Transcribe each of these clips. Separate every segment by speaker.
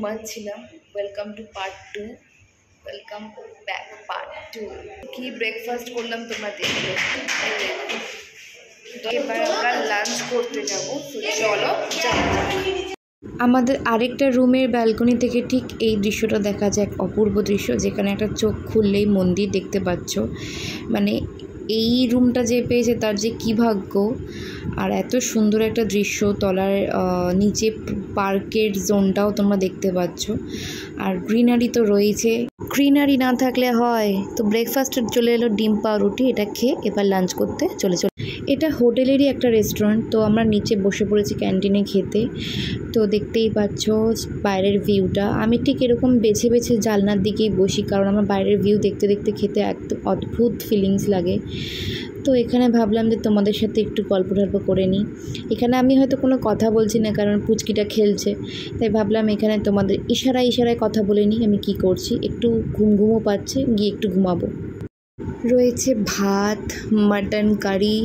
Speaker 1: ঘুমাচ্ছিলাম। Welcome to part 2, welcome back part 2। কি breakfast করলাম তোমরা দেখবে। তো এবার আমরা লাঞ্চ করতে যাবো, তো চলো যাওয়া যাক। আমাদের আরেকটা রুমের ব্যালকনি থেকে ঠিক এই দৃশ্যটা দেখা যায়, এক অপূর্ব দৃশ্য, যেখানে একটা চোখ খুললেই মন্দির দেখতে পাচ্ছ। মানে এই রুমটা যে পেয়েছে তার যে কী ভাগ্য। আর এত সুন্দর একটা দৃশ্য, তলার নিচে পার্কের জোনটাও তোমরা দেখতে পাচ্ছ। আর গ্রিনারি তো রয়েছে, গ্রিনারি না থাকলে হয়। তো ব্রেকফাস্টে চলে এলো ডিম পাউরুটি, এটা খেয়ে এবার লাঞ্চ করতে চলে। এটা হোটেলেরই একটা রেস্টুরেন্ট, তো আমরা নিচে বসে পড়েছি ক্যান্টিনে খেতে। তো দেখতেই পাচ্ছ বাইরের ভিউটা। আমি ঠিক এরকম বেছে বেছে জানলার দিকেই বসি, কারণ আমার বাইরের ভিউ দেখতে দেখতে খেতে একদম অদ্ভুত ফিলিংস লাগে। তো এখানে ভাবলাম যে তোমাদের সাথে একটু গল্প টল্প করে নিই। এখানে আমি হয়তো কোনো কথা বলছি না, কারণ পুচকিটা খেলছে, তাই ভাবলাম এখানে তোমাদের ইশারায় কথা বলে নিই আমি কি করছি। একটু ঘুমও পাচ্ছে, গিয়ে একটু ঘুমাবো। রয়েছে ভাত, মাটন কারি,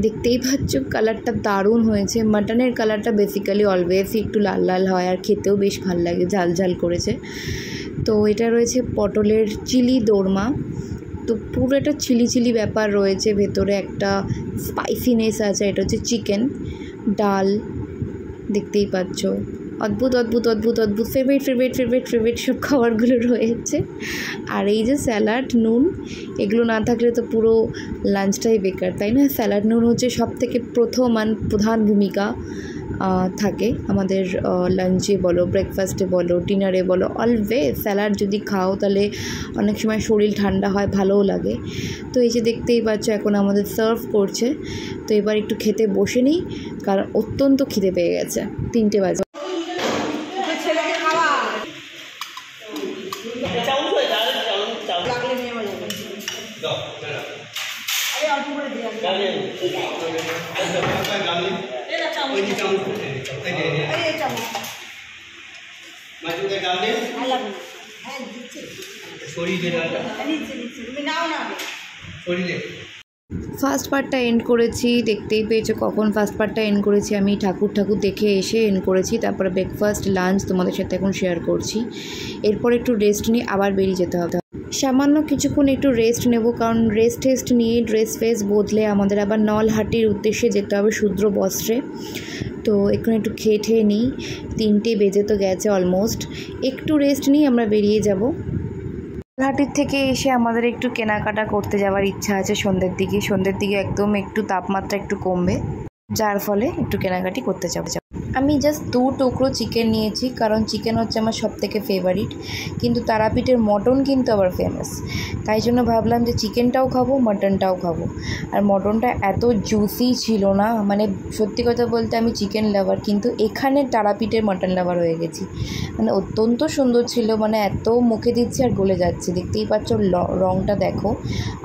Speaker 1: দেখতেই পাচ্ছ কালারটা দারুণ হয়েছে। মাটনের কালারটা বেসিক্যালি অলওয়েজ একটু লাল লাল হয়, আর খেতেও বেশ ভালো লাগে, ঝাল ঝাল করেছে। তো এটা রয়েছে পটলের চিলি দোরমা। তো পুরো একটা চিলি ব্যাপার রয়েছে, ভেতরে একটা স্পাইসিনেস আছে। এটা হচ্ছে চিকেন, ডাল, দেখতেই পাচ্ছ অদ্ভুত ফেভারিট সব খাবারগুলো রয়েছে। আর এই যে স্যালাড, নুন, এগুলো না থাকলে তো পুরো লাঞ্চটাই বেকার, তাই না? স্যালাড নুন হচ্ছে সবথেকে প্রধান ভূমিকা থাকে আমাদের লাঞ্চে বলো, ব্রেকফাস্টে বলো, ডিনারে বলো। অলওয়েজ স্যালাড যদি খাও তাহলে অনেক সময় শরীর ঠান্ডা হয়, ভালোও লাগে। তো এই যে দেখতেই পাচ্ছ এখন আমাদের সার্ভ করছে। তো এবার একটু খেতে বসে নিই, কারণ অত্যন্ত খিদে পেয়ে গেছে। 3টে বাজে। ফার্স্ট পার্টটা এন্ড করেছি, দেখতেই পেয়েছো কখন ফার্স্ট পার্টটা এন্ড করেছি। আমি ঠাকুর দেখে এসে এন্ড করেছি। তারপরে ব্রেকফাস্ট, লাঞ্চ তোমাদের সাথে এখন শেয়ার করছি। এরপর একটু রেস্ট নিয়ে আবার বেরিয়ে যেতে হবে। সামান্য কিছুক্ষণ একটু রেস্ট নেব, কারণ রেস্ট নিয়ে ড্রেস ফেস বদলে আমাদের আবার নলহাটির উদ্দেশ্যে যেতে হবে শূদ্র বস্ত্রে। তো এখন একটু খেয়ে নিই, 3টে বেজে তো গেছে অলমোস্ট। একটু রেস্ট নিয়ে আমরা বেরিয়ে যাব। নলহাটির থেকে এসে আমাদের একটু কেনাকাটা করতে যাওয়ার ইচ্ছা আছে সন্ধ্যের দিকে একদম একটু তাপমাত্রা একটু কমবে, যার ফলে একটু কেনাকাটি করতে যাব। আমি জাস্ট 2 টুকরো চিকেন নিয়েছি, কারণ চিকেন হচ্ছে আমার সবথেকে ফেভারিট। কিন্তু তারাপীঠের মটন কিন্তু আবার ফেমাস, তাই জন্য ভাবলাম যে চিকেনটাও খাবো, মটনটাও খাবো। আর মটনটা এত জুসি ছিল না, মানে সত্যি কথা বলতে আমি চিকেন লাভার, কিন্তু এখানে তারাপীঠের মটন লাভার হয়ে গেছি। মানে অত্যন্ত সুন্দর ছিল, মানে এত মুখে দিচ্ছে আর গলে যাচ্ছে। দেখতেই পাচ্ছ রঙটা দেখো।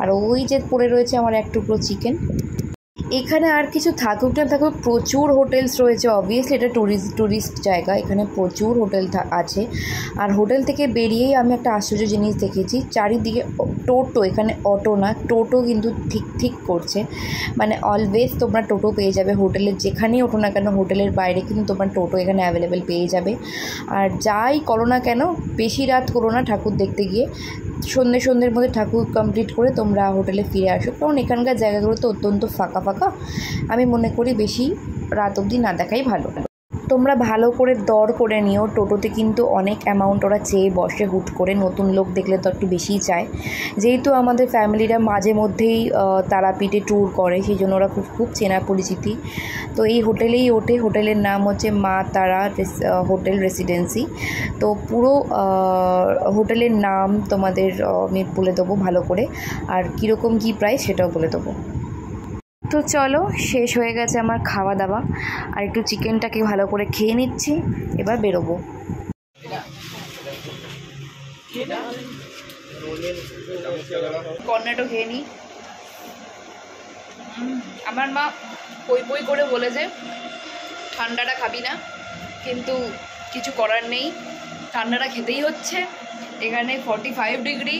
Speaker 1: আর ওই যে পড়ে রয়েছে আমার 1 টুকরো চিকেন। এখানে আর কিছু থাকুক না থাকুক, প্রচুর হোটেলস রয়েছে। অবভিয়াসলি এটা ট্যুরিস্ট জায়গা, এখানে প্রচুর হোটেল আছে। আর হোটেল থেকে বেরিয়েই আমি একটা আশ্চর্য জিনিস দেখেছি, চারিদিকে টোটো, এখানে অটো না টোটো কিন্তু ঠিক করছে। মানে অলওয়েজ তোমরা টোটো পেয়ে যাবে, হোটেলের যেখানেই ওঠো না কেন, হোটেলের বাইরে কিন্তু তোমার টোটো এখানে অ্যাভেলেবেল পেয়ে যাবে। আর যাই করো না কেন, বেশি রাত করো না ঠাকুর দেখতে গিয়ে, সন্ধ্যের মধ্যে ঠাকুর কমপ্লিট করে তোমরা হোটেলে ফিরে আসো, কারণ এখানকার জায়গাগুলো তো অত্যন্ত ফাঁকা। আমি মনে করি বেশি রাত অবধি না দেখাই ভালো। তোমরা ভালো করে দর করে নিও। টোটোতে কিন্তু অনেক অ্যামাউন্ট ওরা চেয়ে বসে হুট করে, নতুন লোক দেখলে তো একটু বেশিই চায়। যেহেতু আমাদের ফ্যামিলিরা মাঝে মধ্যেই তারাপীঠে ট্যুর করে, সেই জন্য ওরা খুব চেনা পরিচিতি। তো এই হোটেলেই ওঠে, হোটেলের নাম হচ্ছে মা তারা হোটেল রেসিডেন্সি। তো পুরো হোটেলের নাম তোমাদের আমি বলে দেবো ভালো করে, আর কীরকম কী প্রাইস সেটাও বলে দেবো। তো চলো, শেষ হয়ে গেছে আমার খাওয়া দাওয়া, আর একটু চিকেনটাকে ভালো করে খেয়ে নিচ্ছি, এবার বেরোবো। কর্নেটো খেয়ে নিই। আমার মা পই করে বলেছে ঠান্ডাটা খাবি না, কিন্তু কিছু করার নেই, ঠান্ডাটা খেতেই হচ্ছে। এখানে 45 ডিগ্রি,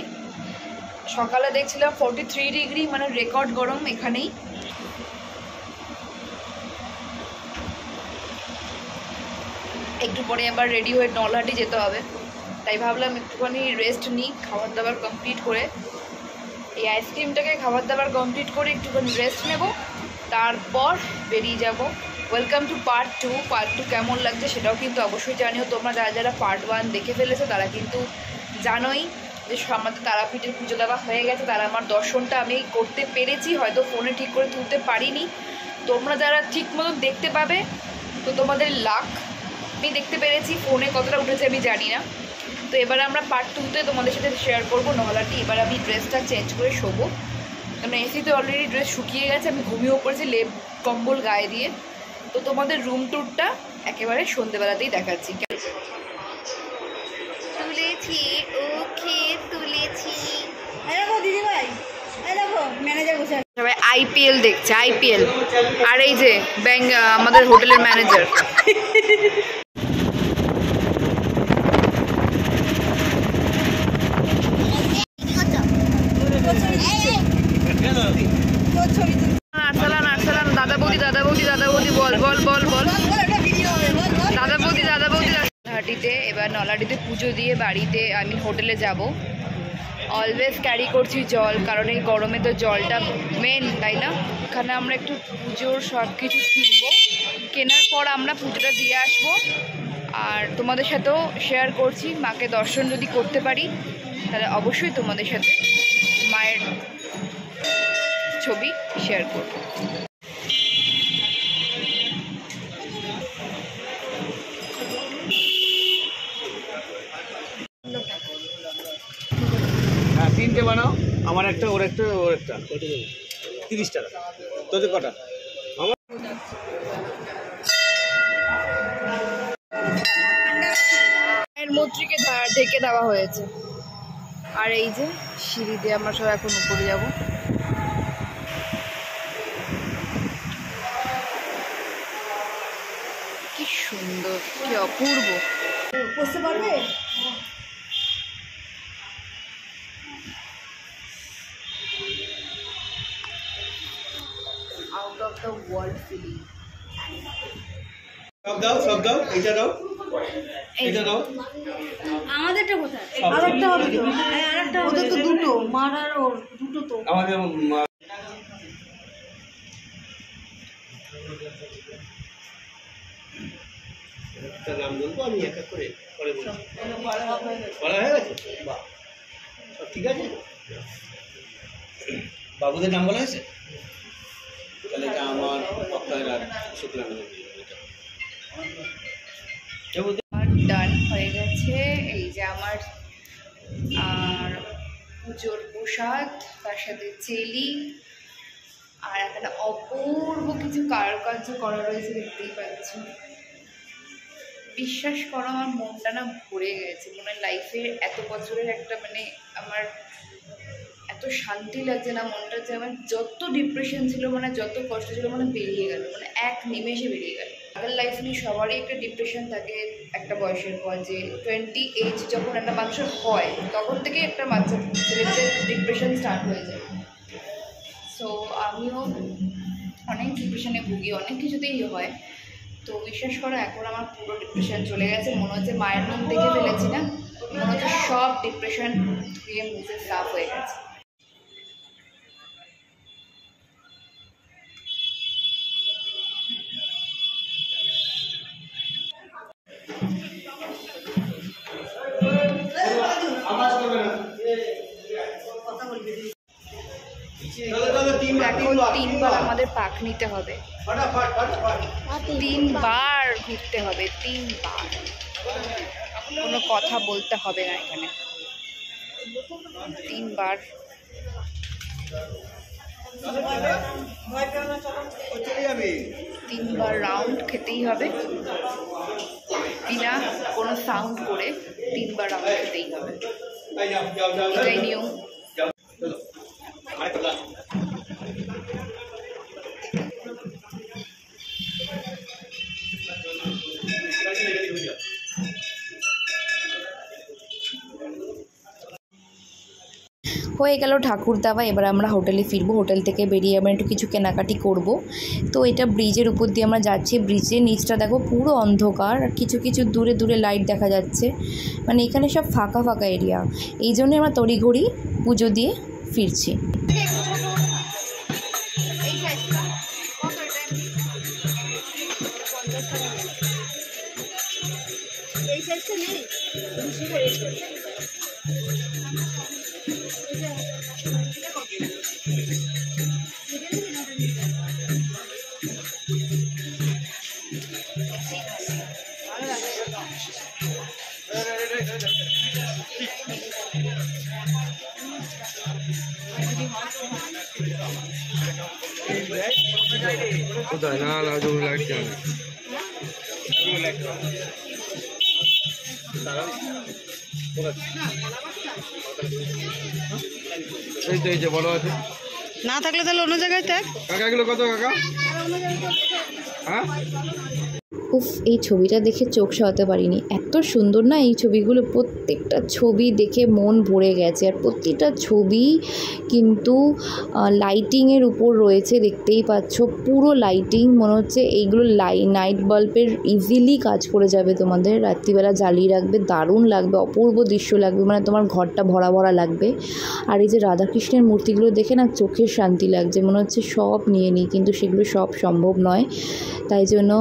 Speaker 1: সকালে দেখছিলাম 43 ডিগ্রি, মানে রেকর্ড গরম এখানেই। একটু পরে আবার রেডি হয়ে নলহাটি যেতে হবে, তাই ভাবলাম একটুখানি রেস্ট নিই, খাবার দাবার কমপ্লিট করে, এই আইসক্রিমটাকে খাবার দাবার কমপ্লিট করে একটুখানি রেস্ট নেব, তারপর বেরিয়ে যাব। Welcome to part 2। পার্ট 2 কেমন লাগছে সেটাও কিন্তু অবশ্যই জানিও তোমরা। যারা যারা পার্ট 1 দেখে ফেলেছো তারা কিন্তু জানোই যে আমাদের তারাপীঠের পুজো দেওয়া হয়ে গেছে, তারা আমার দর্শনটা আমি করতে পেরেছি, হয়তো ফোনে ঠিক করে তুলতে পারিনি। তোমরা যারা ঠিক মতো দেখতে পাবে তো তোমাদের লাক, আমি দেখতে পেরেছি, ফোনে কতটা উঠেছে আমি জানি না। তো এবার আমরা পার্ট 2-তে তোমাদের সাথে শেয়ার করবো নলহাটি। এবার আমি ড্রেসটা চেঞ্জ করে শোবো, কারণ এসিতে অলরেডি ড্রেস শুকিয়ে গেছে, আমি ঘুমিয়েও পড়েছি লেপ কম্বল গায়ে দিয়ে। তো তোমাদের রুম ট্যুরটা একেবারে সন্ধ্যেবেলাতেই দেখাচ্ছি। তুলেছি, ওকে তুলেছি।
Speaker 2: দিদিভাই ম্যানেজার বসে আছে,
Speaker 1: সবাই আইপিএল দেখছে, আইপিএল। আর এই যে আমাদের হোটেলের ম্যানেজার। আরসালান আরসালান, দাদা বৌদি দাদা বৌদি দাদা বৌদি, বল বল বল বল, দাদা বৌদি দাদা বৌদি। নলহাটিতে এবার নলহাটিতে পুজো দিয়ে বাড়িতে আমি হোটেলে যাব। অলওয়েজ ক্যারি করছি জল, কারণ এই গরমে তো জলটা মেন, তাই না? এখানে আমরা একটু পুজোর সব কিছু কিনবো, কেনার পর আমরা পুজোটা দিয়ে আসবো। আর তোমাদের সাথেও শেয়ার করছি, মাকে দর্শন যদি করতে পারি তাহলে অবশ্যই তোমাদের সাথে মায়ের ছবি শেয়ার করব।
Speaker 3: হ্যাঁ 3টে বানাও, আমার একটা, ওর একটা, ওর একটা। 30 টাকা। তোদের কটা? আমার
Speaker 1: এর মূর্তিকে ঢেকে দেওয়া হয়েছে। আর এই যে সিঁড়ি দিয়ে আমরা সব এখন উপরে যাব। কি সুন্দর, কি অপূর্ব।
Speaker 2: বসতে পারবে?
Speaker 1: Out of the world feeling.
Speaker 3: সব দাও, এইটা দাও, এইটা দাও।
Speaker 2: আমাদেরটা কোথায়? আরেকটা হবে তো, আরেকটা ওদের তো দুটো, মার আর ওর দুটো তো।
Speaker 3: আমাদের নাম বলবো আমি, এক এক করে পরে বলবো। বলা হয়ে গেছে? বাহ, সব ঠিক আছে। বাবুদের নাম বলা হয়েছে? তাহলে এটা আমার অক্ষয় আর শুক্লানন্দ।
Speaker 1: ডান হয়ে গেছে। এই যে আমার আর পুজোর প্রসাদ, তার সাথে চেলি, আর একটা অপূর্ব কিছু কারুকার্য করা রয়েছে, দেখতেই পাচ্ছ। বিশ্বাস করো আমার মনটা না ভরে গেছে, মনে হয় লাইফের এত বছরের একটা মানে আমার এত শান্তি লাগছে না মনটা, যে আমার যত ডিপ্রেশন ছিল, মানে যত কষ্ট ছিল, মানে বেরিয়ে গেল, মানে এক নিমেষে বেরিয়ে গেল। আগের লাইফ নিয়ে সবারই একটা ডিপ্রেশন থাকে একটা বয়সের পর, যে 20 এজ যখন একটা মানুষের হয় তখন থেকে একটা বাচ্চা ছেলেদের ডিপ্রেশন স্টার্ট হয়ে যায়। সো আমিও অনেক ডিপ্রেশনে ভুগি, অনেক কিছুতেই হয়। তো বিশ্বাস করো এখন আমার পুরো ডিপ্রেশন চলে গেছে, মনে হচ্ছে মায়ের মুখ দেখে ফেলেছি না, মনে হচ্ছে সব ডিপ্রেশন ধুয়ে মুছে সাফ হয়ে গেছে। এখন 3বার আমাদের পাক নিতে হবে, 3বার ঘুরতে হবে, 3বার। কোনো কথা বলতে হবে না এখানে, 3বার। 3বার রাউন্ড খেতেই হবে, বিনা কোনো সাউন্ড করে 3বার রাউন্ড খেতেই হবে, এটাই নিয়ম। হয়ে গেল ঠাকুর দেওয়া। এবার আমরা হোটেলে ফিরবো। হোটেল থেকে বেরিয়ে আমরা একটু কিছু কেনাকাটি করব। তো এটা ব্রিজের উপর দিয়ে আমরা যাচ্ছি। ব্রিজের নিচটা দেখো পুরো অন্ধকার, আর কিছু কিছু দূরে দূরে লাইট দেখা যাচ্ছে, মানে এখানে সব ফাঁকা ফাঁকা এরিয়া। এই জন্য আমরা তড়িঘড়ি পুজো দিয়ে ফিরছি।
Speaker 3: কোথায় না না জমি লাগছে এই যে বড় আছে,
Speaker 2: না থাকলে তাহলে অন্য জায়গায় থাক।
Speaker 3: কাকা এগুলো কত কাকা? হ্যাঁ
Speaker 1: উফ, এই ছবিটা দেখে চোখ সরাতে পারিনি। এত সুন্দর না এই ছবিগুলো, প্রত্যেকটা ছবি দেখে মন ভরে গেছে। আর প্রত্যেকটা ছবি কিন্তু লাইটিংয়ের উপর রয়েছে, দেখতেই পাচ্ছ পুরো লাইটিং। মনে হচ্ছে এইগুলো নাইট বাল্বের ইজিলি কাজ করে যাবে তোমাদের, রাত্রিবেলা জ্বালিয়ে রাখবে, দারুণ লাগবে, অপূর্ব দৃশ্য লাগবে, মানে তোমার ঘরটা ভরা ভরা লাগবে। আর এই যে রাধাকৃষ্ণের মূর্তিগুলো দেখে না চোখের শান্তি লাগছে, মনে হচ্ছে সব নিয়ে নিই, কিন্তু সেগুলো সব সম্ভব নয়। তাই জন্য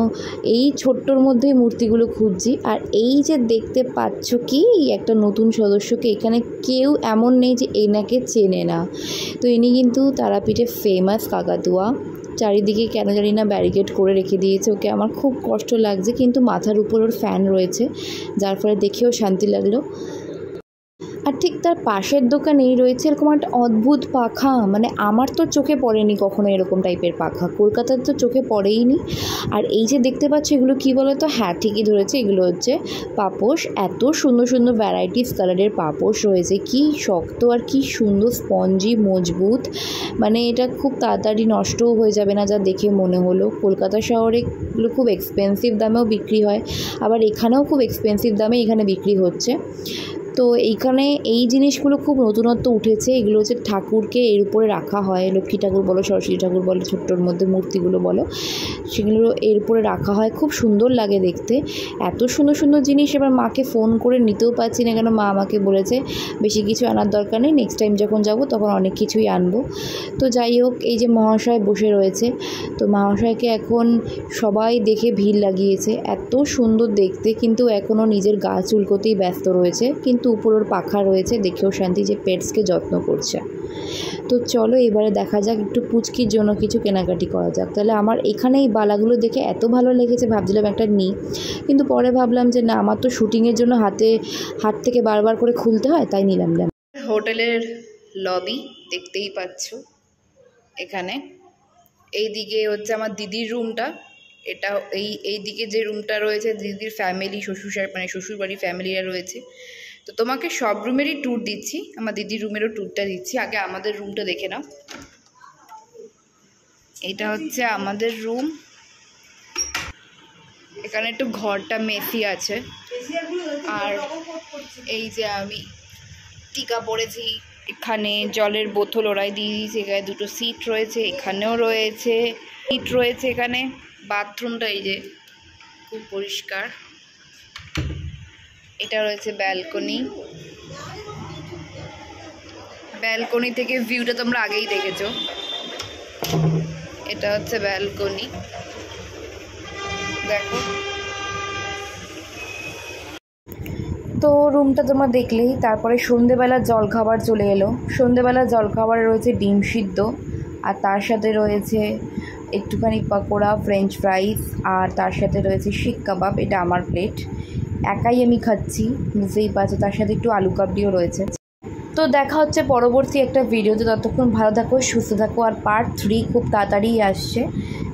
Speaker 1: এই ছোট্টর মধ্যেই মূর্তিগুলো খুঁজছি। আর এই যে দেখতে পাচ্ছ কি একটা নতুন সদস্যকে, এখানে কেউ এমন নেই যে এনাকে চেনে না। তো ইনি কিন্তু তারাপীঠে ফেমাস কাকাতুয়া। চারিদিকে কেন জানি না ব্যারিকেড করে রেখে দিয়েছে ওকে, আমার খুব কষ্ট লাগছে, কিন্তু মাথার উপর ওর ফ্যান রয়েছে, যার ফলে দেখেও শান্তি লাগলো। আর ঠিক তার পাশের দোকানেই রয়েছে এরকম একটা অদ্ভুত পাখা, মানে আমার তো চোখে পড়েনি কখনো এরকম টাইপের পাখা, কলকাতার তো চোখে পড়েই নি। আর এই যে দেখতে পাচ্ছ এগুলো কী বলো তো, হ্যাঁ ঠিকই ধরেছে, এগুলো হচ্ছে পাপোশ। এত সুন্দর সুন্দর ভ্যারাইটিস কালারের পাপোশ রয়েছে, কি শক্ত আর কি সুন্দর স্পঞ্জি মজবুত, মানে এটা খুব তাড়াতাড়ি নষ্টও হয়ে যাবে না যা দেখে মনে হলো। কলকাতা শহরে এগুলো খুব এক্সপেন্সিভ দামেও বিক্রি হয়, আবার এখানেও খুব এক্সপেন্সিভ দামে এখানে বিক্রি হচ্ছে। তো এইখানে এই জিনিসগুলো খুব নতুনত্ব উঠেছে। এগুলো হচ্ছে ঠাকুরকে এর উপরে রাখা হয়, লক্ষ্মী ঠাকুর বলো, সরস্বতী ঠাকুর বলো, ছোট্টোর মধ্যে মূর্তিগুলো বলো, সেগুলো এর উপরে রাখা হয়, খুব সুন্দর লাগে দেখতে। এত সুন্দর সুন্দর জিনিস এবার মাকে ফোন করে নিতেও পারছি না, কেন মা আমাকে বলেছে বেশি কিছু আনার দরকার নেই, নেক্সট টাইম যখন যাব তখন অনেক কিছুই আনবো। তো যাই হোক, এই যে মহাশয় বসে রয়েছে, তো মহাশয়কে এখন সবাই দেখে ভিড় লাগিয়েছে, এত সুন্দর দেখতে, কিন্তু এখনও নিজের গা চুলকোতেই ব্যস্ত রয়েছে, কিন্তু উপরের পাখা রয়েছে, দেখেও শান্তি যে পেটসকে যত্ন করছে। তো চলো এবারে দেখা যাক, একটু পুচকির জন্য কিছু কেনাকাটি করা যাক। তাহলে আমার এখানে এই বালাগুলো দেখে এত ভালো লেগেছে, ভাবছিলাম একটা নিই, কিন্তু পরে ভাবলাম যে না, আমার তো শ্যুটিংয়ের জন্য হাত থেকে বারবার করে খুলতে হয়, তাই নিলাম না। হোটেলের লবি দেখতেই পাচ্ছ, এখানে এই দিকে হচ্ছে আমার দিদির রুমটা, এটা এই দিকে যে রুমটা রয়েছে দিদির ফ্যামিলি, শ্বশুরবাড়ির ফ্যামিলিরা রয়েছে। তো তোমাকে সব রুমেরই ট্যুর দিচ্ছি, আমার দিদির রুমেরও ট্যুরটা দিচ্ছি। আগে আমাদের রুমটা দেখে নাও। এটা হচ্ছে আমাদের রুম। এখানে একটু ঘরটা মেসি আছে, আর এই যে আমি টিকা পড়েছি, এখানে জলের বোতল ওরাই দিয়ে দিয়েছে, এখানে দুটো সিট রয়েছে, এখানেও রয়েছে সিট রয়েছে। এখানে বাথরুমটা এই যে খুব পরিষ্কার। এটা রয়েছে ব্যালকনি, ব্যালকনি থেকে ভিউটা তোমরা আগেই দেখেছো। এটা হচ্ছে ব্যালকনি, দেখো। তো রুমটা তোমরা দেখলেই। তারপরে সন্ধেবেলা জলখাবার চলে এলো। সন্ধেবেলা জলখাবারে রয়েছে ডিম সিদ্ধ, আর তার সাথে রয়েছে একটুখানি পকোড়া, ফ্রেঞ্চ ফ্রাইস, আর তার সাথে রয়েছে শিক কাবাব। এটা আমার প্লেট, একাই আমি খাচ্ছি, বুঝতেই পারছো। তার সাথে একটু আলু কাবলিও রয়েছে। তো দেখা হচ্ছে পরবর্তী একটা ভিডিওতে, ততক্ষণ ভালো থাকো, সুস্থ থাকো। আর পার্ট 3 খুব তাড়াতাড়ি আসছে।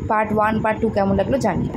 Speaker 1: পার্ট 1 পার্ট 2 কেমন লাগলো জানিও।